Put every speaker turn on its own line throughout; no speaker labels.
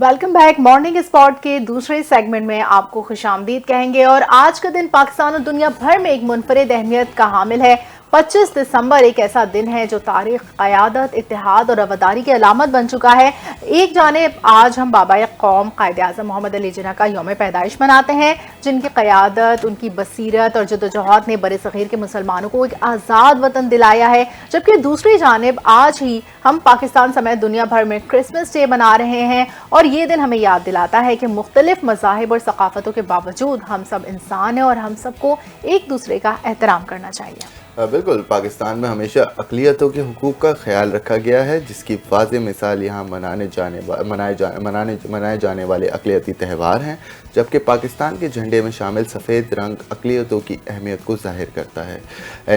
Welcome back. Morning spot के दूसरे segment में आपको खुशामदीद कहेंगे। और आज का दिन पाकिस्तान और दुनिया भर में एक मुनफरिद अहमियत का हामिल है। 25 दिसंबर एक ऐसा दिन है जो तारीख, क़यादत, इत्तेहाद और रवादारी की अलामत बन चुका है। एक जानिब आज हम बाबाए कौम कायद आज़म मोहम्मद अली जिन्ना का यौम पैदाइश मनाते हैं, जिनकी क़यादत, उनकी बसीरत और जद्दोजहद ने बरे सग़ीर के मुसलमानों को एक आज़ाद वतन दिलाया है। जबकि दूसरी जानिब आज ही हम पाकिस्तान समेत दुनिया भर में क्रिसमस डे मना रहे हैं। और ये दिन हमें याद दिलाता है कि मुख्तलिफ मज़ाहिब और सकाफ़तों के बावजूद हम सब इंसान हैं और हम सबको एक दूसरे का एहतराम करना चाहिए।
बिल्कुल, पाकिस्तान में हमेशा अक़लियतों के हुकूक़ का ख्याल रखा गया है, जिसकी वाज़ेह मिसाल यहाँ मनाए जाने वाले अक़लियती त्यौहार हैं। जबकि पाकिस्तान के झंडे में शामिल सफ़ेद रंग अक़लियतों की अहमियत को ज़ाहिर करता है।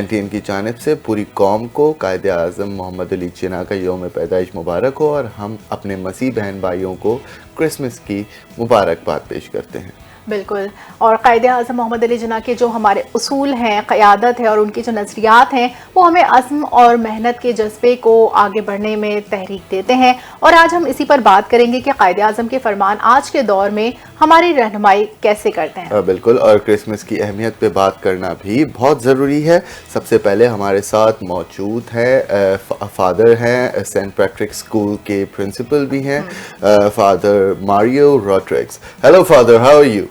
NTN की जानिब से पूरी कौम को कायद आज़म मोहम्मद अली जिन्ना का यौम पैदाइश मुबारक हो, और हम अपने मसीह बहन भाइयों को क्रिसमस की मुबारकबाद पेश करते हैं।
बिल्कुल। और कायद आज़म मोहम्मद अली जिन्ना के जो हमारे उसूल हैं, क़यादत है और उनके जो नज़रियात हैं, वो हमें अज़्म और मेहनत के जज्बे को आगे बढ़ने में तहरीक देते हैं। और आज हम इसी पर बात करेंगे कि कायद आज़म के फरमान आज के दौर में हमारी रहनुमाई कैसे करते हैं।
बिल्कुल, और क्रिसमस की अहमियत पे बात करना भी बहुत ज़रूरी है। सबसे पहले हमारे साथ मौजूद हैं फादर हैं, सेंट पैट्रिक स्कूल के प्रिंसिपल भी हैं, father Mario Rodrigues. Hello father, how are you?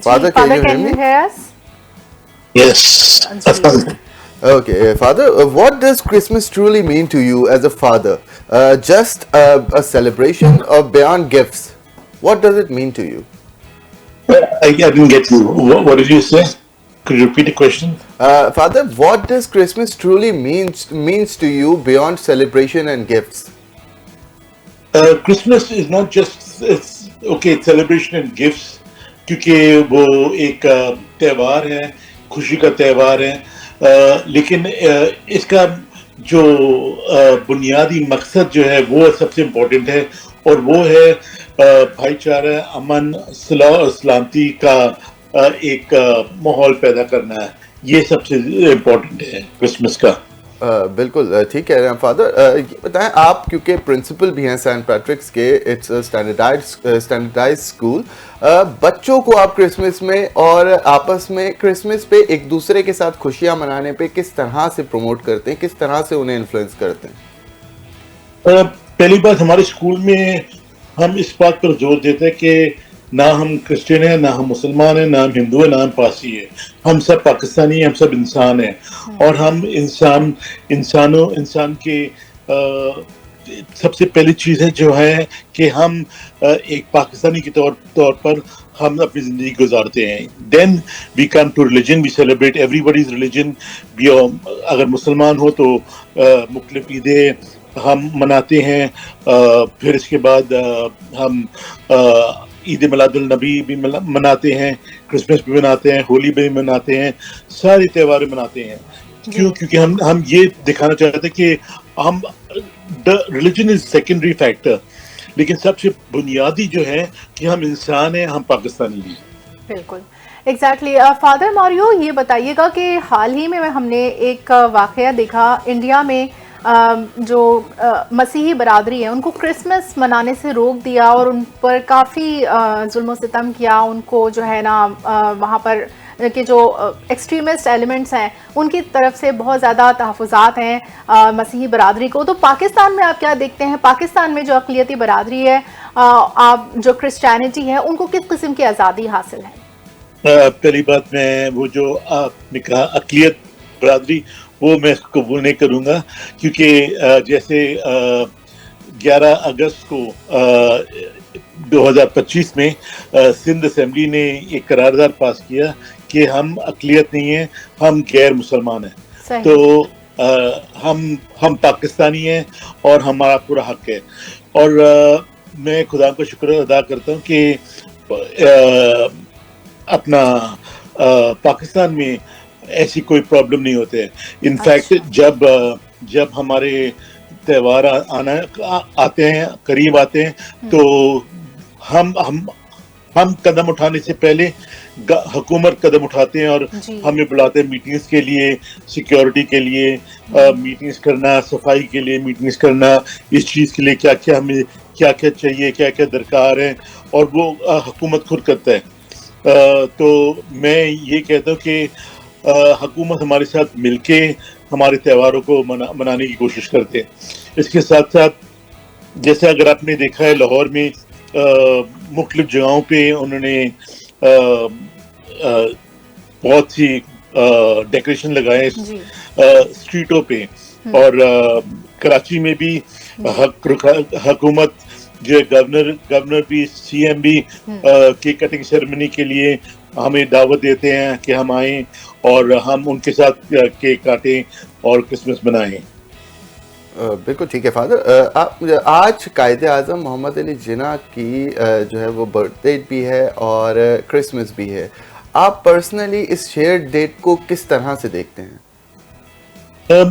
Father, can you hear us?
Yes.
Okay, Father, what does Christmas truly mean to you as a father? Just a celebration or beyond gifts? What does it mean to you?
I didn't get you. What did you say? Could you repeat the question?
Father, what does Christmas truly means to you beyond celebration and gifts?
Christmas is not just it's celebration and gifts. क्योंकि वो एक त्यौहार है, खुशी का त्यौहार है, लेकिन इसका जो बुनियादी मकसद जो है वो सबसे इम्पोर्टेंट है, और वो है भाईचारा, अमन, सलाह और सलामती का एक माहौल पैदा करना है। ये सबसे इम्पोर्टेंट है क्रिसमस का।
बिल्कुल ठीक कह रहे हैं फादर। ये बताएं, आप क्योंकि प्रिंसिपल भी हैं सेंट पैट्रिक्स के, इट्स स्टैंडर्डाइज्ड स्कूल, बच्चों को आप क्रिसमस में और आपस में क्रिसमस पे एक दूसरे के साथ खुशियां मनाने पे किस तरह से प्रमोट करते हैं, किस तरह से उन्हें इन्फ्लुएंस करते हैं?
पहली बात, हमारे स्कूल में हम इस बात पर जोर देते हैं कि ना हम क्रिश्चियन हैं, ना हम मुसलमान हैं, ना हम हिंदू हैं, ना हम पारसी हैं। हम सब पाकिस्तानी हैं, हम सब इंसान हैं। और हम इंसान के सबसे पहली चीज़ है जो है कि हम एक पाकिस्तानी के तौर पर हम अपनी ज़िंदगी गुजारते हैं। Then we come to religion, we celebrate everybody's religion. अगर मुसलमान हो तो मुख्तलिफ ईदें हम मनाते हैं। फिर इसके बाद हम ईद मिलादुल नबी भी मनाते हैं, क्रिसमस भी मनाते हैं, होली भी मनाते हैं, सारे त्यौहार मनाते हैं। क्यों? क्योंकि हम ये दिखाना चाहते हैं कि हम रिलीजन इज सेकेंडरी फैक्टर, लेकिन सबसे बुनियादी जो है कि हम इंसान हैं, हम पाकिस्तानी हैं।
बिल्कुल, एग्जैक्टली। फादर मारियो, ये बताइएगा कि हाल ही में हमने एक वाक़या देखा इंडिया में, जो मसीही बरादरी है उनको क्रिसमस मनाने से रोक दिया और उन पर काफ़ी जुल्म सितम किया। उनको जो है ना वहाँ पर के जो एक्सट्रीमिस्ट एलिमेंट्स हैं उनकी तरफ से बहुत ज़्यादा तहफ़्फ़ुज़ात हैं मसीही बरादरी को। तो पाकिस्तान में आप क्या देखते हैं? पाकिस्तान में जो अक़लियती बरादरी है, आप जो क्रिश्चियनिटी है, उनको किस किस्म की आज़ादी हासिल है?
पहली बात, मैं वो जो आपने कहा अक़लियत बरादरी, वो मैं कबूल नहीं करूँगा। क्योंकि जैसे 11 अगस्त को 2025 में सिंध असेंबली ने एक करारदाद पास किया कि हम अक़लियत नहीं हैं, हम गैर मुसलमान हैं। तो हम पाकिस्तानी हैं और हमारा पूरा हक है। और मैं खुदा का शुक्र अदा करता हूँ कि अपना पाकिस्तान में ऐसी कोई प्रॉब्लम नहीं होते हैं। इनफैक्ट जब हमारे त्यौहार आते हैं, करीब आते हैं, तो हम कदम उठाने से पहले حکومت قدم اٹھاتے ہیں اور
جی
ہمیں بلاتے ہیں میٹنگز کے لیے، سیکیورٹی کے لیے میٹنگز کرنا، صفائی کے لیے میٹنگز کرنا، اس چیز کے لیے کیا کیا ہمیں کیا کیا چاہیے، کیا کیا درکار ہے، اور وہ حکومت خود کرتا ہے۔ تو میں یہ کہتا ہوں کہ حکومت ہمارے ساتھ مل کے ہمارے تہواروں کو منانے کی کوشش کرتے ہیں۔ اس کے ساتھ ساتھ جیسے اگر آپ نے دیکھا ہے لاہور میں مختلف جگہوں پہ انہوں نے بہت سی ڈیکوریشن لگائے
جی
اسٹریٹوں پہ، اور کراچی میں بھی حکومت جو ہے گورنر بھی، سی ایم بھی کیک کٹنگ سیریمنی کے لیے ہمیں دعوت دیتے ہیں کہ ہم آئیں اور ہم ان کے ساتھ کیک کاٹیں اور کرسمس منائیں۔
بالکل ٹھیک ہے فادر۔ آج قائد اعظم محمد علی جناح کی جو ہے وہ برتھ ڈیٹ بھی ہے اور کرسمس بھی ہے، آپ پرسنلی اس شیئر ڈیٹ کو کس طرح سے دیکھتے ہیں؟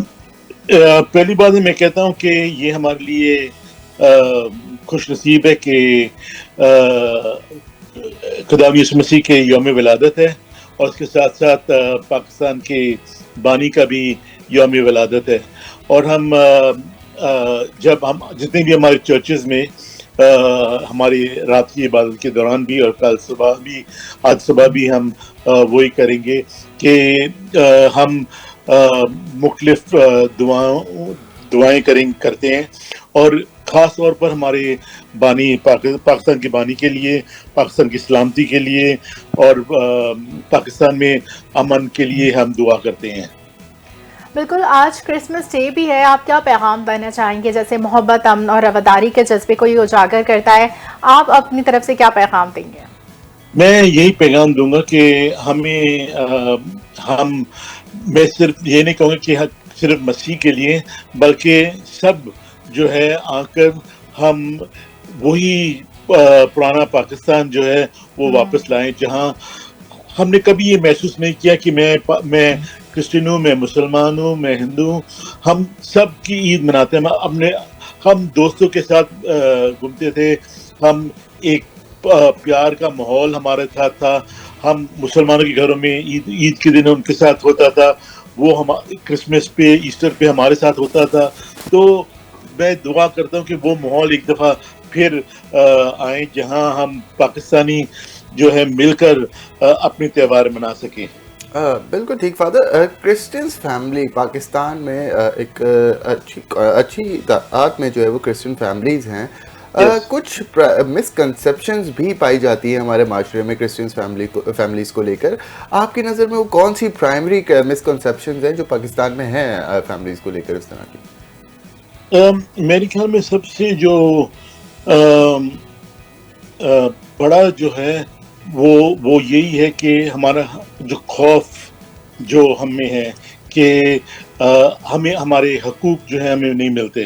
پہلی بات میں کہتا ہوں کہ یہ ہمارے لیے خوش نصیب ہے کہ خدا یسوع مسیح کے یوم ولادت ہے، اور اس کے ساتھ ساتھ پاکستان کے بانی کا بھی یوم ولادت ہے، اور ہم جب ہم جتنے بھی ہمارے چرچز میں ہماری رات کی عبادت کے دوران بھی اور کل صبح بھی، آج صبح بھی ہم وہی کریں گے کہ ہم مختلف دعائیں کرتے ہیں، اور خاص طور پر ہمارے بانی پاکستان کے بانی کے لیے، پاکستان کی سلامتی کے لیے، اور پاکستان میں امن کے لیے ہم دعا کرتے ہیں۔
بالکل، آج کرسمس ڈے بھی ہے، آپ کیا پیغام دینا چاہیں گے؟ جیسے محبت، امن اور رواداری کے جذبے کو یہ اجاگر کرتا ہے، آپ اپنی طرف سے کیا پیغام دیں گے؟
میں یہی پیغام دوں گا کہ میں صرف یہ نہیں کہوں گا کہ صرف مسیح کے لیے، بلکہ سب جو ہے آ کر ہم وہی پرانا پاکستان جو ہے وہ واپس لائیں، جہاں ہم نے کبھی یہ محسوس نہیں کیا کہ میں کرسچن ہوں، میں مسلمان ہوں، میں ہندو ہوں، ہم سب کی عید مناتے ہیں۔ ہم دوستوں کے ساتھ گھومتے تھے، ہم ایک پیار کا ماحول ہمارے ساتھ تھا، ہم مسلمانوں کے گھروں میں عید کے دن ان کے ساتھ ہوتا تھا، وہ کرسمس پہ، ایسٹر پہ ہمارے ساتھ ہوتا تھا۔ تو میں دعا کرتا ہوں کہ وہ ماحول ایک دفعہ پھر آئیں، جہاں ہم پاکستانی جو ہے مل کر اپنے تہوار منا سکیں۔
بالکل ٹھیک فادر۔ کرسچنس فیملی پاکستان میں ایک اچھی تعداد میں جو ہے وہ کرسچن فیملیز ہیں، کچھ مسکنسیپشنز بھی پائی جاتی ہیں ہمارے معاشرے میں کرسچن فیملیز کو لے کر، آپ کی نظر میں وہ کون سی پرائمری مسکنسیپشنز ہیں جو پاکستان میں ہیں فیملیز کو لے کر اس طرح کی؟
میرے خیال میں سب سے جو بڑا جو ہے وہ یہی ہے کہ ہمارا جو خوف جو ہم میں ہے کہ ہمیں ہمارے حقوق جو ہے ہمیں نہیں ملتے۔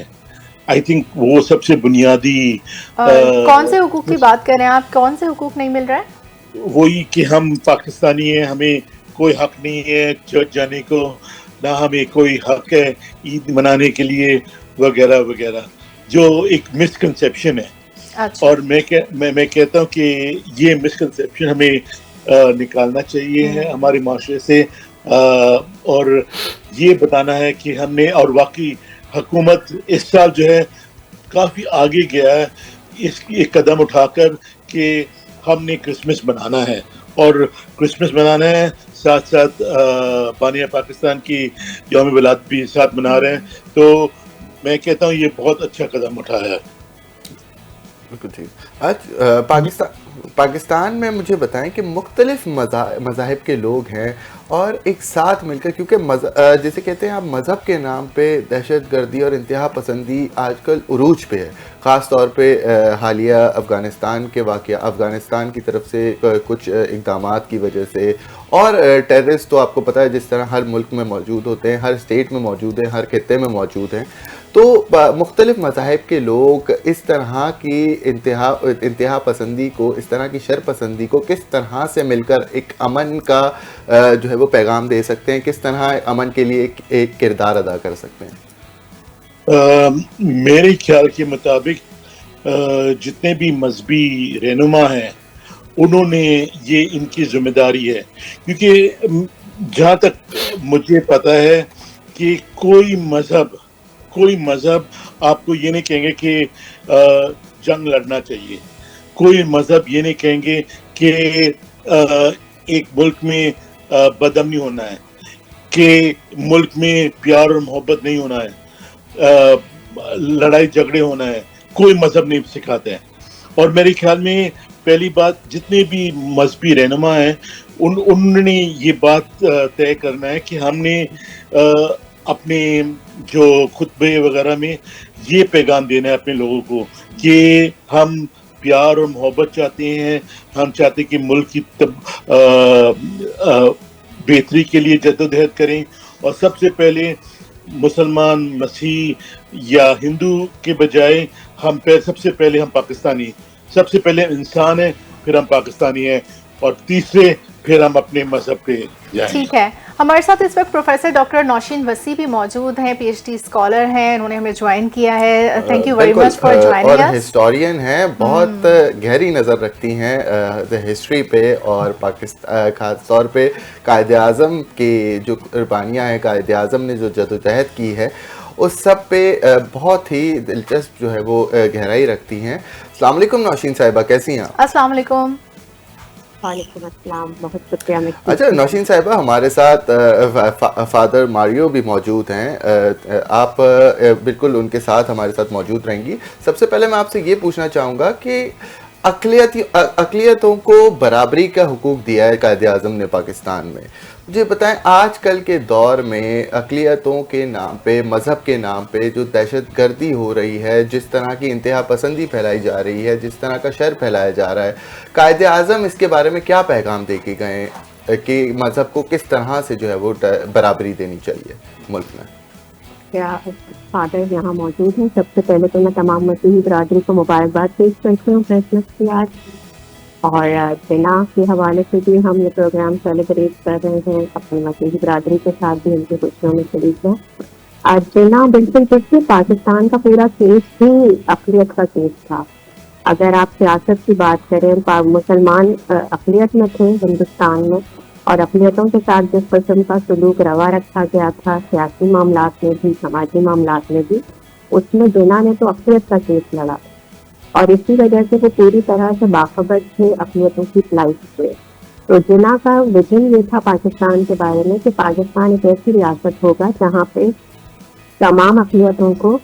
آئی تھنک وہ سب سے بنیادی
کون سے حقوق کی بات کر رہے ہیں آپ؟ کون سے حقوق نہیں مل رہا ہے؟
وہی کہ ہم پاکستانی ہیں، ہمیں کوئی حق نہیں ہے چرچ جانے کو، نہ ہمیں کوئی حق ہے عید منانے کے لیے وغیرہ وغیرہ، جو ایک مسکنسیپشن ہے۔ اور میں کہتا ہوں کہ یہ مسکنسیپشن ہمیں نکالنا چاہیے ہمارے معاشرے سے، اور یہ بتانا ہے کہ ہم نے، اور واقعی حکومت اس سال جو ہے کافی آگے گیا ہے اس ایک قدم اٹھا کر کہ ہم نے کرسمس منانا ہے، اور کرسمس منانا ہے ساتھ ساتھ بانیہ پاکستان کی یوم ولادت بھی ساتھ منا رہے ہیں۔ تو میں کہتا ہوں یہ بہت اچھا قدم اٹھایا ہے۔
بالکل ٹھیک۔ آج پاکستان میں مجھے بتائیں کہ مختلف مذاہب کے لوگ ہیں اور ایک ساتھ مل کر، کیونکہ جیسے کہتے ہیں آپ مذہب کے نام پہ دہشت گردی اور انتہا پسندی آج کل عروج پہ ہے، خاص طور پہ حالیہ افغانستان کے واقعہ، افغانستان کی طرف سے کچھ اقدامات کی وجہ سے، اور ٹیررسٹ تو آپ کو پتہ ہے جس طرح ہر ملک میں موجود ہوتے ہیں، ہر اسٹیٹ میں موجود ہیں، ہر خطے میں موجود ہیں۔ تو مختلف مذاہب کے لوگ اس طرح کی انتہا پسندی کو، اس طرح کی شر پسندی کو کس طرح سے مل کر ایک امن کا جو ہے وہ پیغام دے سکتے ہیں، کس طرح امن کے لیے ایک کردار ادا کر سکتے ہیں؟
میرے خیال کے مطابق جتنے بھی مذہبی رہنما ہیں انہوں نے یہ ان کی ذمہ داری ہے، کیونکہ جہاں تک مجھے پتا ہے کہ کوئی مذہب آپ کو یہ نہیں کہیں گے کہ جنگ لڑنا چاہیے، کوئی مذہب یہ نہیں کہیں گے کہ ایک ملک میں بدامنی ہونا ہے، کہ ملک میں پیار اور محبت نہیں ہونا ہے، لڑائی جھگڑے ہونا ہے، کوئی مذہب نہیں سکھاتا ہے. اور میرے خیال میں پہلی بات جتنے بھی مذہبی رہنما ہیں انہوں نے یہ بات طے کرنا ہے کہ ہم نے اپنے جو خطبے وغیرہ میں یہ پیغام دینا ہے اپنے لوگوں کو کہ ہم پیار اور محبت چاہتے ہیں، ہم چاہتے ہیں کہ ملک کی بہتری کے لیے جدوجہد کریں، اور سب سے پہلے مسلمان، مسیح یا ہندو کے بجائے سب سے پہلے ہم پاکستانی، سب سے پہلے انسان ہیں، پھر ہم پاکستانی ہیں، اور تیسرے پھر ہم اپنے مذہب پہ جائیں.
ٹھیک ہے، ہمارے ساتھ اس وقت پروفیسر ڈاکٹر نوشین وسیع بھی موجود ہیں، پی ایچ ڈی اسکالر ہیں، انہوں نے ہمیں جوائن کیا ہے. Thank you very much for joining اس.
اور ہسٹورین ہیں، بہت گہری نظر رکھتی ہیں ہسٹری پہ، اور پاکستان خاص طور پہ قائد اعظم کی جو قربانیاں ہیں، قائد اعظم نے جو جدوجہد کی ہے اس سب پہ بہت ہی دلچسپ جو ہے وہ گہرائی رکھتی ہیں. السلام علیکم نوشین صاحبہ، کیسی ہیں آپ؟
السلام علیکم.
وعلیکم السلام، بہت شکریہ.
اچھا نوشین صاحبہ، ہمارے ساتھ فادر ماریو بھی موجود ہیں، آپ بالکل ان کے ساتھ ہمارے ساتھ موجود رہیں گی. سب سے پہلے میں آپ سے یہ پوچھنا چاہوں گا کہ اقلیتوں کو برابری کا حقوق دیا ہے قائد اعظم نے پاکستان میں. مجھے بتائیں آج کل کے دور میں اقلیتوں کے نام پہ، مذہب کے نام پہ جو دہشت گردی ہو رہی ہے، جس طرح کی انتہا پسندی پھیلائی جا رہی ہے، جس طرح کا شر پھیلایا جا رہا ہے، قائد اعظم اس کے بارے میں کیا پیغام دے کے گئے کہ مذہب کو کس طرح سے جو ہے وہ برابری دینی چاہیے ملک میں؟
کیا فادر یہاں موجود ہیں؟ سب سے پہلے تو میں تمام مسیحی برادری کو مبارکباد پیش کرتی ہوں کرسمس کی آج، اور جنا کے حوالے سے بھی ہم یہ پروگرام سیلیبریٹ کر رہے ہیں اپنی مسیحی برادری کے ساتھ بھی ان کی خوشیوں میں شریک ہیں. آج جنا بالکل دیکھیے، پاکستان کا پورا کیس ہی اقلیت کا کیس تھا. اگر آپ سیاست کی بات کریں، مسلمان اقلیت میں تھے ہندوستان میں، اور اقلیتوں کے ساتھ جس قسم کا سلوک روا رکھا گیا تھا سیاسی معاملات میں بھی، سماجی معاملات میں بھی، اس میں جنا نے تو اقلیت کا کیس لڑا، اور اسی وجہ سے وہ پوری طرح سے باخبر تھے اقلیتوں کی فلائٹ سے. تو جنا کا ویژن یہ تھا پاکستان کے بارے میں کہ پاکستان ایک ایسی ریاست ہوگا جہاں پہ تمام اقلیتوں کو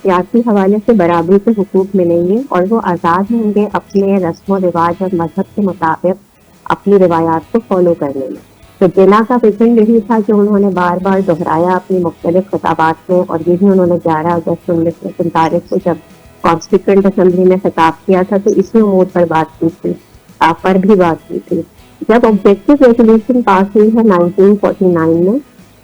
سیاسی حوالے سے برابری کے حقوق ملیں گے، اور وہ آزاد ہوں گے اپنے رسم و رواج اور مذہب کے مطابق اپنی روایات کو فالو کرنے میں. تو جنا کا ویژن یہی تھا کہ انہوں نے بار بار دہرایا اپنی مختلف خطابات میں، اور یہی انہوں نے 11 اگست 1947 کو جب کانسٹیٹوئنٹ اسمبلی میں خطاب کیا تھا تو اسی امور پر بات کی تھی، بھی بات کی تھی. جب آبجیکٹو ریزولوشن پاس ہوئی ہے 1949 میں،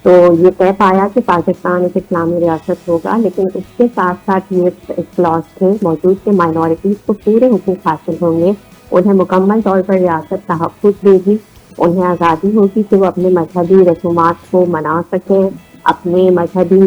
تو یہ طے پایا کہ پاکستان ایک اسلامی ریاست ہوگا، لیکن اس کے ساتھ ساتھ یہ کلاس تھے موجود کہ مائنورٹیز کو پورے حقوق حاصل ہوں گے، انہیں مکمل طور پر ریاست تحفظ دے گی، انہیں آزادی ہوگی کہ وہ اپنے مذہبی رسومات کو منا سکیں، اپنے مذہبی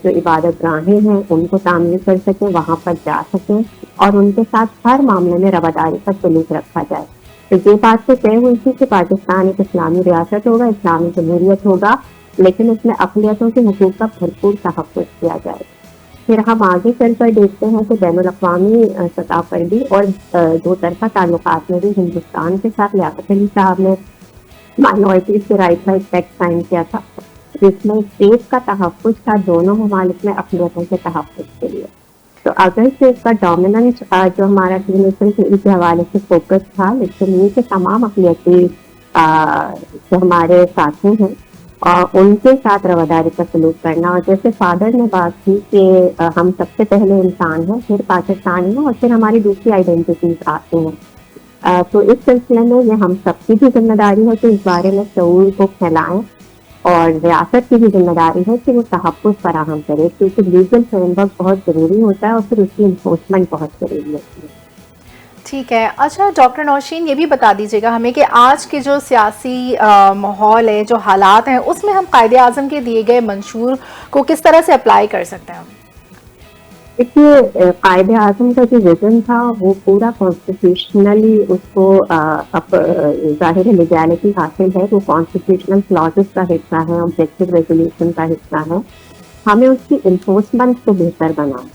جو عبادت گاہیں ہیں ان کو تعمیر کر سکیں، وہاں پر جا سکیں، اور ان کے ساتھ ہر معاملے میں رواداری کا سلوک رکھا جائے. تو یہ بات تو طے ہوئی تھی کہ پاکستان ایک اسلامی ریاست ہوگا، اسلامی جمہوریت ہوگا، لیکن اس میں اقلیتوں کے حقوق کا بھرپور تحفظ کیا جائے. پھر ہم آگے چل کر دیکھتے ہیں کہ بین الاقوامی سطح پر بھی اور دو طرفہ تعلقات میں بھی ہندوستان کے ساتھ لیاقت علی صاحب نے مائنورٹیز کے رائٹ کا ایک ٹیکسٹ سائن کیا تھا، جس میں اسٹیٹ کا تحفظ تھا دونوں ممالک میں اقلیتوں کے تحفظ کے لیے. تو اگر سے اس کا ڈومیننٹ جو ہمارا کے حوالے سے فوکس تھا، لیکن یہ کہ تمام اقلیتی جو ہمارے ساتھی ہیں ان کے ساتھ رواداری کا سلوک کرنا. اور جیسے فادر نے بات کی کہ ہم سب سے پہلے انسان ہیں، پھر پاکستانی ہیں، اور پھر ہماری دوسری آئیڈینٹیٹیز آتی ہیں. تو اس سلسلے میں یہ ہم سب کی بھی ذمہ داری ہے کہ اس بارے میں شعور کو پھیلائیں، اور ریاست کی بھی ذمہ داری ہے کہ وہ تحفظ فراہم کرے، کیونکہ لیگل فریم ورک بہت ضروری ہوتا ہے اور پھر اس کی انفورسمنٹ بہت ضروری ہوتی ہے.
ٹھیک ہے. اچھا ڈاکٹر نوشین، یہ بھی بتا دیجیے گا ہمیں کہ آج کے جو سیاسی ماحول ہے، جو حالات ہیں، اس میں ہم قائد اعظم کے دیے گئے منشور کو کس طرح سے اپلائی کر سکتے ہیں؟
देखिए कायदे आजम का जो विजन था वो पूरा कॉन्स्टिट्यूशनली उसको जाहिर लीगैलिटी हासिल है, वो कॉन्स्टिट्यूशनल क्लॉजेस का हिस्सा है, ऑब्जेक्टिव रेजोल्यूशन का हिस्सा है। हमें उसकी इन्फोर्समेंट को बेहतर बनाना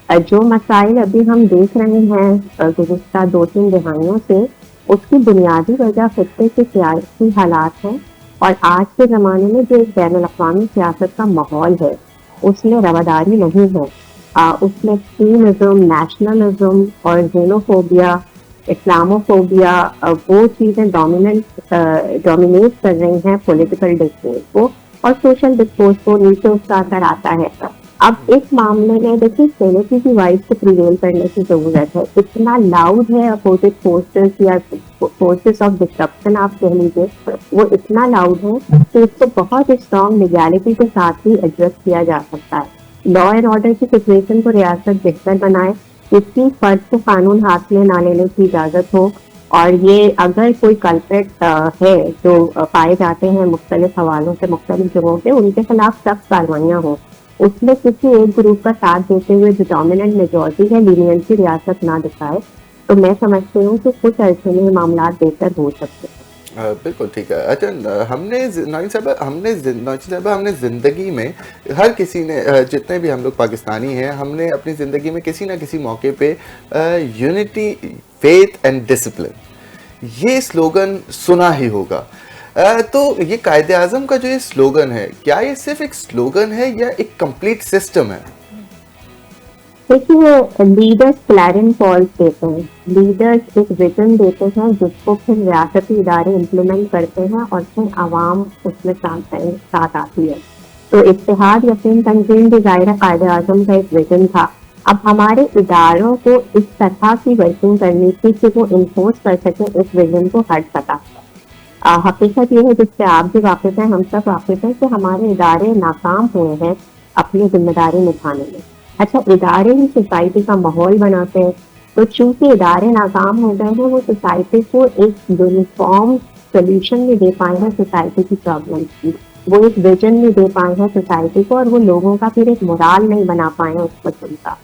है। जो मसाइल अभी हम देख रहे हैं गुज़िश्ता 2-3 दहाइयों से, उसकी बुनियादी वजह खित्ते के सियासी हालात हैं और आज के ज़माने में जो एक बैनुल अक़वामी सियासत का माहौल है, उसमें रवादारी नहीं है। उसमें एक्सट्रीमिज्म, नेशनलिज्म और xenोफोबिया, इस्लामोफोबिया वो चीज़ें डोमिनेट कर रही हैं पॉलिटिकल डिस्कोर्स को और सोशल डिस्कोर्स को नीचे उसका असर आता है। अब इस मामले में देखिए सेनेटी की वाइस को प्रिवेल करने की ज़रूरत है। इतना लाउड है अपोजिट फोर्सेस या फोर्सेस ऑफ डिस्ट्रक्शन आप कह लीजिए, वो इतना लाउड है कि इसको बहुत स्ट्रॉन्ग लीगैलिटी के साथ ही एड्रेस किया जा सकता है। लॉ एंड ऑर्डर की सिचुएशन को रियासत बेहतर बनाए, किसी फर्द को कानून हाथ में ना लेने की इजाज़त हो और ये अगर कोई कल्प्रेट है जो पाए जाते हैं मुख्तलिफ हवालों से मुख्तलिफ जगहों पे, उनके खिलाफ सख्त कार्रवाइयाँ हों। उसमें किसी एक ग्रुप का साथ देते हुए जो डोमिनेंट मेजॉरिटी है लीनियंसी रियासत ना दिखाए, तो मैं समझती हूँ कि कुछ अर्से में मामला बेहतर हो सकते हैं।
बिल्कुल ठीक है। अच्छा, हमने ज़िंदगी में हर किसी ने जितने भी हम लोग पाकिस्तानी हैं, हमने अपनी ज़िंदगी में किसी ना किसी मौके पे यूनिटी, फेथ एंड डिसिप्लिन ये स्लोगन सुना ही होगा। तो ये कायदे आज़म का जो ये स्लोगन है, क्या ये सिर्फ एक स्लोगन है या एक कंप्लीट सिस्टम है?
देखिए लीडर्स क्लैरिन कॉल्स देते हैं, लीडर्स एक विजन देते हैं जिसको फिर रियासती इदारे इम्प्लीमेंट करते हैं और फिर आवाम उसमें साथ आती है। तो इत्तेहाद यकीन तंजीम भी ज़ाहिर कायदे आज़म का एक विजन था। अब हमारे इदारों को इस तरह की वर्किंग करनी थी कि वो इन्फोर्स कर सकें इस विजन को हर सतह। हकीकत ये है जिससे आप भी वाकिफ हैं, हम सब वाकिफ हैं कि हमारे इदारे नाकाम हुए हैं अपनी जिम्मेदारी निभाने में। अच्छा, इदारे ही सोसाइटी का माहौल बनाते हैं, तो चूंकि इदारे नाकाम हो गए हैं, वो सोसाइटी को एक यूनिफॉर्म सोल्यूशन नहीं दे पाए हैं सोसाइटी की प्रॉब्लम की, वो एक विजन नहीं दे पाए हैं सोसाइटी को और वो लोगों का फिर एक मोराल नहीं बना पाए हैं उस वजन का।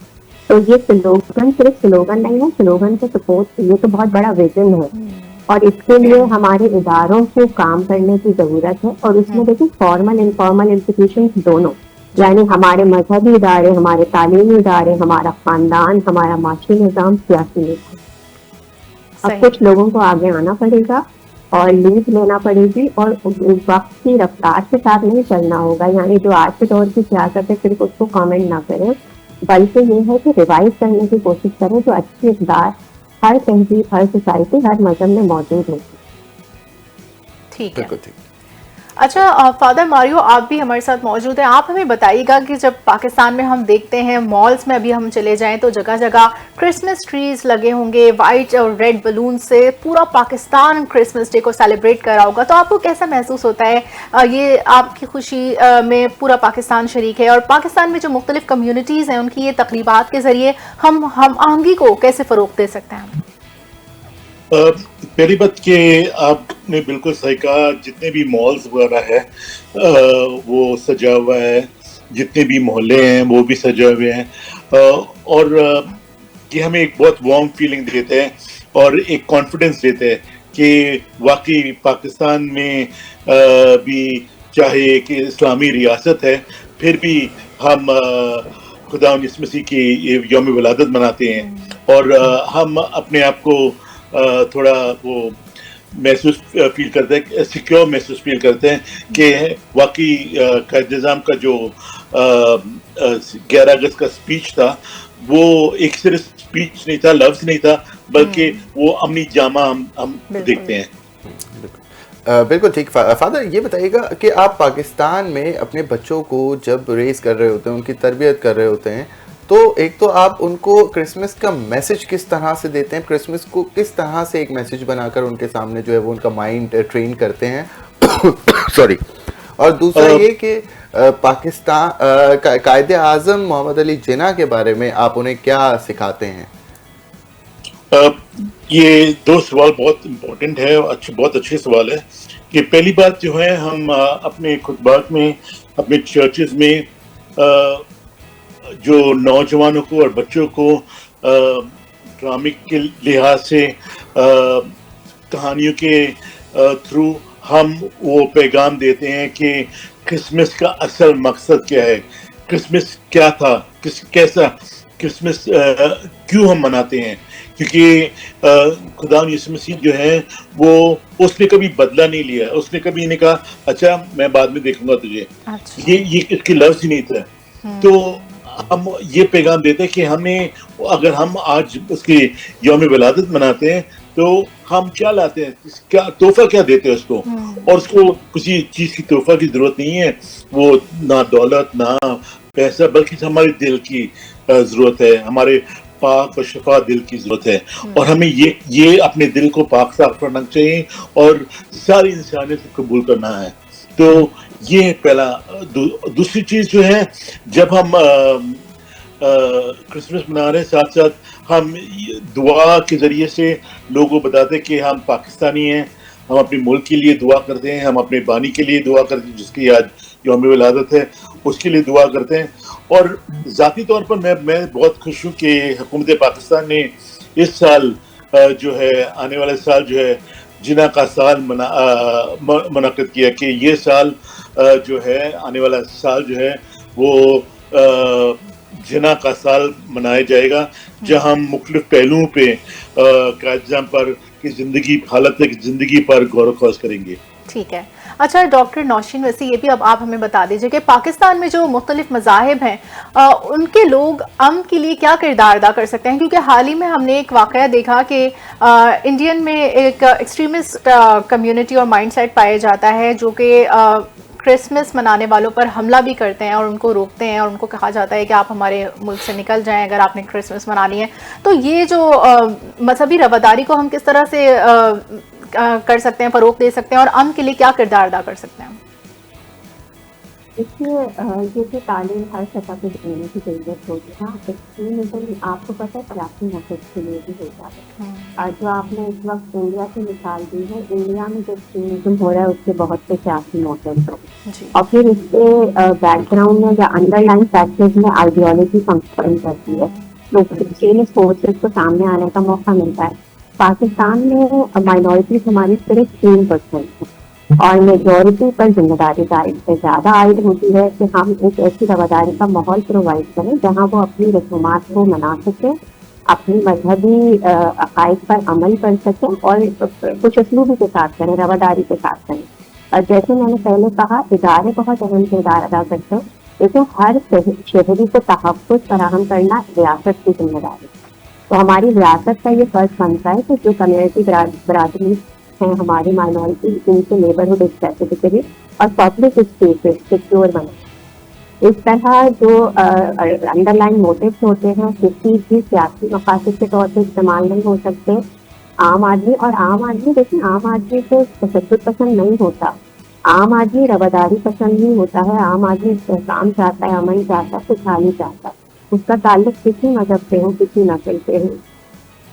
तो ये स्लोगन सिर्फ स्लोगन नहीं है, स्लोगन को सपोर्ट, ये तो बहुत बड़ा विजन है और इसके लिए हमारे इदारों को काम करने की ज़रूरत है। और उसमें देखिए फॉर्मल इनफॉर्मल इंस्टीट्यूशन दोनों, यानी हमारे मजहबी इदारे, हमारे तालीमी इदारे, हमारा ख़ानदान, हमारा माशी निज़ाम, सियासी निज़ाम। अब कुछ लोगों को आगे आना पड़ेगा और लीड लेना पड़ेगी और वक्त की रफ्तार के साथ नहीं चलना होगा। यानी जो आज के दौर की सियासत है सिर्फ उसको कमेंट ना करें, बल्कि ये है कि रिवाइज करने की कोशिश करें जो अच्छी इक़दार हर तहजीब, हर सोसाइटी, हर मजहब में मौजूद होगी।
ठीक है। अच्छा फादर मारियो, आप भी हमारे साथ मौजूद हैं। आप हमें बताइएगा कि जब पाकिस्तान में हम देखते हैं मॉल्स में अभी हम चले जाएं तो जगह जगह क्रिसमस ट्रीज लगे होंगे, वाइट और रेड बलून से पूरा पाकिस्तान क्रिसमस डे को सेलिब्रेट कर रहा होगा, तो आपको कैसा महसूस होता है? ये आपकी खुशी में पूरा पाकिस्तान शरीक है और पाकिस्तान में जो मुख्तलिफ कम्युनिटीज़ हैं उनकी ये तकरीबात के ज़रिए हम आहंगी को कैसे फ़रोग़ दे सकते हैं?
पहली बात कि आपने बिल्कुल सही कहा, जितने भी मॉल्स वगैरह है वो सजा हुआ है, जितने भी मोहल्ले हैं वो भी सजा हुए हैं और ये हमें एक बहुत वार्म फीलिंग देते हैं और एक कॉन्फिडेंस देते हैं कि वाकई पाकिस्तान में भी चाहे कि इस्लामी रियासत है, फिर भी हम खुदा मसीह की यौम विलादत मनाते हैं और हम अपने आप को थोड़ा वो महसूस फील करते हैं, सिक्योर महसूस फील करते हैं कि वाकई कायद-ए-निज़ाम का जो 11 अगस्त का स्पीच था वो एक सिर्फ स्पीच नहीं था, लफ्ज नहीं था, बल्कि वो अमनी जामा हम देखते हैं।
बिल्कुल ठीक। फादर ये बताइएगा कि आप पाकिस्तान में अपने बच्चों को जब रेस कर रहे होते हैं, उनकी तरबियत कर रहे होते हैं, तो एक तो आप उनको क्रिसमस का मैसेज किस तरह से देते हैं, क्रिसमस को किस तरह से एक मैसेज बनाकर उनके सामने जो है वो उनका माइंड ट्रेन करते हैं सॉरी। और दूसरा ये कि पाकिस्तान कायदे आज़म मोहम्मद अली जिन्ना के बारे में आप उन्हें क्या सिखाते हैं?
ये दो सवाल बहुत इम्पोर्टेंट है, बहुत अच्छे सवाल है। कि पहली बात जो है, हम अपने खुतबात में, अपने चर्चेस में जो नौजवानों को और बच्चों को ड्रामे के लिहाज से कहानियों के थ्रू हम वो पैगाम देते हैं कि क्रिसमस का असल मकसद क्या है, क्रिसमस क्या था, कैसा क्रिसमस क्यों हम मनाते हैं, क्योंकि खुदा यीशु मसीह जो है वो उसने कभी बदला नहीं लिया, उसने कभी नहीं कहा अच्छा मैं बाद में देखूंगा तुझे, ये इसके लफ्ज ही नहीं था। तो हम ये पैगाम देते हैं कि हमें अगर हम आज उसकी यौम विलादत मनाते हैं तो हम क्या लाते हैं, क्या तोहफा क्या देते हैं उसको, और उसको किसी चीज की तोहफा की जरूरत नहीं है, वो ना दौलत ना पैसा बल्कि हमारे दिल की जरूरत है, हमारे पाक और शफा दिल की जरूरत है, और हमें ये अपने दिल को पाक साफ करना चाहिए और सारी इंसानियत को कबूल करना है। तो ये पहला। दूसरी चीज जो है, जब हम क्रिसमस मना रहे हैं साथ साथ हम दुआ के जरिए से लोगों को बताते हैं कि हम पाकिस्तानी हैं, हम अपने मुल्क के लिए दुआ करते हैं, हम अपने बानी के लिए दुआ करते हैं जिसकी आज यौम विलादत है उसके लिए दुआ करते हैं। और ज़ाती तौर पर मैं बहुत खुश हूँ कि हुकूमत पाकिस्तान ने इस साल जो है आने वाले साल जो है जिना का साल मुनक़िद किया कि ये साल जो है आने वाला साल जो है वो जिना का साल मनाया जाएगा, जहां हम मुख्तलिफ पहलुओं पे कायदे पर की जिंदगी हालत की जिंदगी पर गौर खोज करेंगे।
ठीक है। अच्छा डॉक्टर नौशीन, वैसे ये भी अब आप हमें बता दीजिए कि पाकिस्तान में जो मुख्तलिफ मज़ाहिब हैं उनके लोग अमन के लिए क्या किरदार अदा कर सकते हैं, क्योंकि हाल ही में हमने एक वाक़या देखा कि इंडियन में एक एक्सट्रीमिस्ट कम्युनिटी और माइंडसेट पाया जाता है जो कि क्रिसमस मनाने वालों पर हमला भी करते हैं और उनको रोकते हैं और उनको कहा जाता है कि आप हमारे मुल्क से निकल जाएं अगर आपने क्रिसमस मनानी है। तो ये जो मजहबी रवादारी को हम किस तरह से कर सकते हैं, फरोग दे सकते हैं और अमन के लिए क्या किरदार अदा कर सकते हैं?
देखिए ये जो तालीम हर सतह पे देने की जरूरत होती है, एक्सट्रीमिज्म आपको पता है सियासी मकसद के लिए भी होता है। और जो आपने इस वक्त इंडिया की मिसाल दी है, इंडिया में जो एक्सट्रीमिज्म हो रहा है उसके बहुत से सियासी मोटिव हैं, और फिर इसके बैकग्राउंड में या अंडरलाइन फैक्टर्स में आइडियोलॉजी फंक्शन करती है, तो एक्सट्रीमिस्ट फोर्सेस को सामने आने का मौका मिलता है। पाकिस्तान में माइनॉरिटीज हमारी सिर्फ 3% है और मेजॉरिटी पर जिम्मेदारी से ज़्यादा आयद होती है कि हम एक ऐसी रवादारी का माहौल प्रोवाइड करें जहां वो अपनी रसूमात को मना सकें, अपनी मजहबी अकायद पर अमल कर सकें और कुछ असलूबी के साथ करें, रवादारी के साथ करें। और जैसे मैंने पहले कहा, इदारे बहुत अहम किरदार अदा करते हैं, लेकिन हर शहरी को तहफ़्फ़ुज़ फराहम करना रियासत की जिम्मेदारी। तो हमारी रियासत का ये फर्ज बनता है कि जो कम्युनिटी बरादरी हैं हमारी माइनॉरिटी, इनके नेबरहुड स्पेसिफिकली और पब्लिक स्पेसेस सिक्योर बने। इस तरह जो अंडरलाइन मोटिव्स होते हैं किसी भी सियासी मकासद के तौर पर इस्तेमाल नहीं हो सकते। आम आदमी देखिए, आम आदमी को तशद्दुद पसंद नहीं होता, आम आदमी रवादारी पसंद नहीं होता है, आम आदमी इस्तेहकाम चाहता है, अमन चाहता है, खुशहाली चाहता है, उसका ताल्लुक किसी मजहब से हो, किसी नस्ल से हो,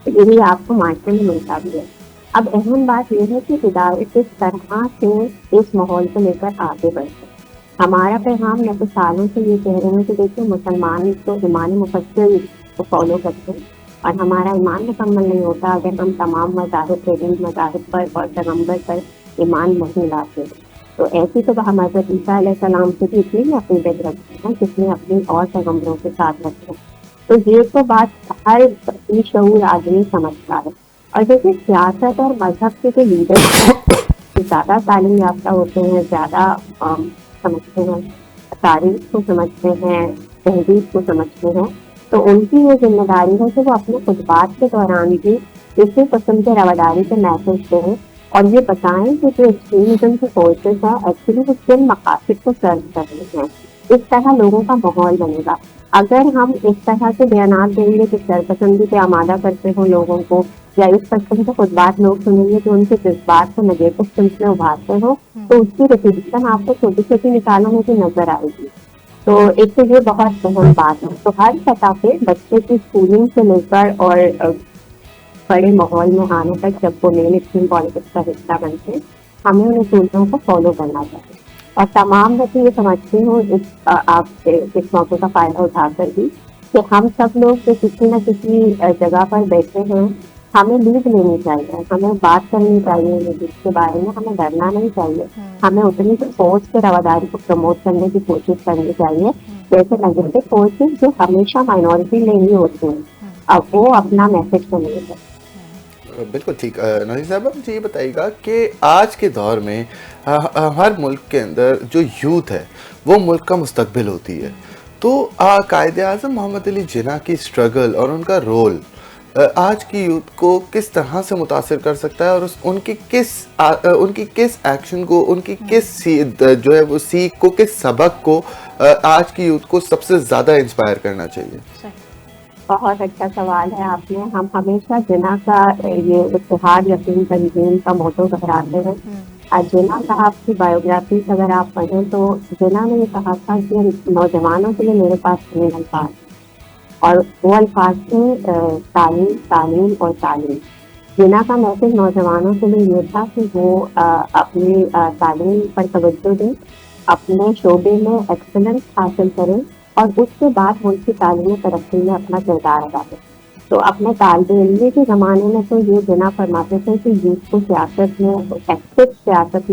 यही आपको माशरे में मिलता भी है। अब अहम बात यह है कि इदारे किस तरह से इस माहौल को लेकर आगे बढ़ते हैं। हमारा पैगाम मैं तो सालों से ये कह रहे हैं कि देखिए, मुसलमान तो ईमान मुफस्सिल को फॉलो करते हैं और हमारा ईमान मुकम्मल नहीं होता अगर हम तमाम मज़ाहिब पर और पैगम्बर पर ईमान नहीं लाते। तो ऐसी तो हज़रत ईसा अलैहिस्सलाम से भी इतनी ही अक़ीदत रखते हैं जितने अपनी और पैगम्बरों के साथ रखते हैं। तो ये तो बात हर शऊर आदमी समझता है। और देखिए, सियासत और मजहब के जो लीडर ज़्यादा तालीम याफ्ता होते हैं, ज़्यादा समझते हैं, तारीख को समझते हैं, तहजीब को समझते हैं, तो उनकी ये जिम्मेदारी है कि वो अपने खुतबात के दौरान भी इसी किस्म के रवादारी के मैसेज दें और ये बताएं कि जो एक्सट्रीमिज्म के फोर्सेस हैं एक्चुअली वो किन मकासद को सर्व कर रहे हैं। इस तरह लोगों का माहौल बनेगा। अगर हम इस तरह से बयानात देंगे कि सरपसंदी पे आमादा करते हो लोगों को, या इस किस्म के खुतबात लोग सुनेंगे जो उनके जज्बात को नेगेटिव सेंस में उभारते हो, तो उसकी रिपीटिशन आपको छोटी छोटी मिसालों में भी नजर आएगी। तो एक तो ये बहुत अहम बात है। तो हर सतह पे बच्चे की स्कूलिंग से लेकर और बड़े माहौल में आने तक, जब वो मेन स्ट्रीम पॉलिटिक्स का हिस्सा बनते हैं, हमें उन उसूलों को फॉलो करना चाहिए। اور تمام میں تو یہ سمجھتی ہوں آپ اس موقع کا فائدہ اٹھا کر بھی کہ ہم سب لوگ جو کسی نہ کسی جگہ پر بیٹھے ہیں ہمیں لیڈ لینی چاہیے، ہمیں بات کرنی چاہیے لیڈ کے بارے میں، ہمیں ڈرنا نہیں چاہیے، ہمیں اتنی سوچ کے رواداری کو پروموٹ کرنے کی کوشش کرنی چاہیے جیسے نیگیٹو فورسز جو ہمیشہ مائنورٹی میں ہی ہوتے ہیں اب وہ اپنا میسج کرنے ہے۔
بالکل ٹھیک۔ نظیر صاحبہ مجھے یہ بتائیے گا کہ آج کے دور میں ہر ملک کے اندر جو یوتھ ہے وہ ملک کا مستقبل ہوتی ہے، تو قائد اعظم محمد علی جناح کی اسٹرگل اور ان کا رول آج کی یوتھ کو کس طرح سے متاثر کر سکتا ہے، اور ان کی کس ایکشن کو، ان کی کس جو ہے وہ سیکھ کو، کس سبق کو آج کی یوتھ کو سب سے زیادہ انسپائر کرنا چاہیے؟
بہت اچھا سوال ہے آپ نے۔ ہم ہمیشہ جناح کا یہ اتحاد یقین تنظیم کا موٹو دہراتے ہیں۔ جناح صاحب کی بایوگرافی اگر آپ پڑھیں تو جناح نے یہ کہا تھا کہ نوجوانوں کے لیے میرے پاس 3 الفاظ، اور وہ الفاظ تھے تعلیم، تعلیم اور تعلیم۔ جناح کا میسج نوجوانوں کے لیے یہ تھا کہ وہ اپنی تعلیم پر توجہ دیں، اپنے شعبے میں ایکسلنس حاصل کریں اور اس کے بعد ملک کی تعلیمی ترقی میں اپنا کردار ادا کریں۔ تو اپنے طالب علمی کے زمانے میں تو یہ جناح فرماتے تھے کہ یوتھ کو سیاست میں،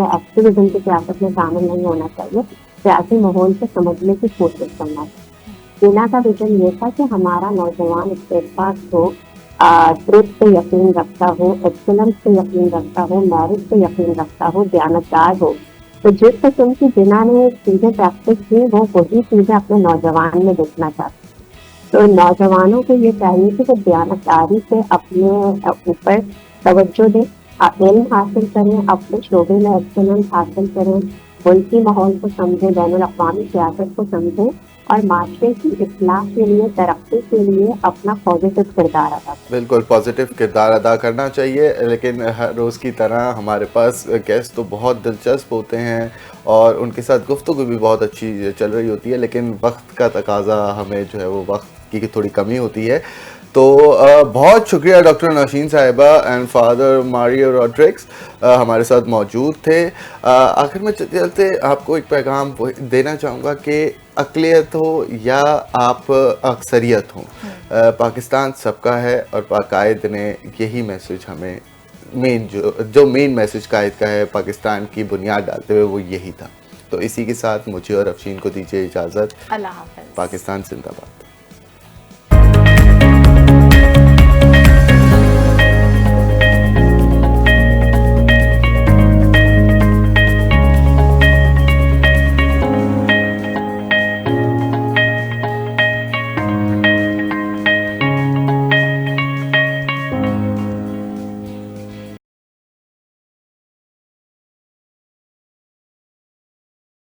ایکٹیویزم کی سیاست میں شامل نہیں ہونا چاہیے، سیاسی ماحول سے سمجھنے کی کوشش کرنا چاہیے۔ جناح کا ویژن یہ تھا کہ ہمارا نوجوان اسٹیڈفاسٹ ہو، ٹروتھ پہ یقین رکھتا ہو، ایکسلنس پہ یقین رکھتا ہو، میرٹ پہ یقین رکھتا ہو، دیانتدار ہو۔ تو جس قسم کی جناح نے چیزیں پریکٹس کی وہ وہی چیزیں اپنے نوجوان میں دیکھنا چاہتے ہیں۔ تو نوجوانوں کو یہ چاہیے کہ وہ دیانتداری سے اپنے اوپر توجہ دیں، علم حاصل کریں، اپنے شعبے میں ایکسلنس حاصل کریں، ملکی ماحول کو سمجھیں، بین الاقوامی سیاست کو سمجھیں اور معاشرے کی اصلاح کے لیے، ترقی کے لیے اپنا پازیٹیو کردار ادا کریں۔
بالکل پازیٹیو کردار ادا کرنا چاہیے، لیکن ہر روز کی طرح ہمارے پاس گیسٹ تو بہت دلچسپ ہوتے ہیں اور ان کے ساتھ گفتگو بھی بہت اچھی چل رہی ہوتی ہے، لیکن وقت کا تقاضا ہمیں جو ہے وہ وقت کی تھوڑی کمی ہوتی ہے۔ تو بہت شکریہ ڈاکٹر نوشین صاحبہ اینڈ فادر ماریو روڈرگز ہمارے ساتھ موجود تھے۔ آخر میں چلتے آپ کو ایک پیغام دینا چاہوں گا کہ اقلیت ہو یا آپ اکثریت ہوں، پاکستان سب کا ہے، اور قائد نے یہی میسج ہمیں مین میسج قائد کا ہے پاکستان کی بنیاد ڈالتے ہوئے وہ یہی تھا۔ تو اسی کے ساتھ مجھے اور افشین کو دیجیے اجازت۔
اللہ حافظ۔
پاکستان زندہ باد۔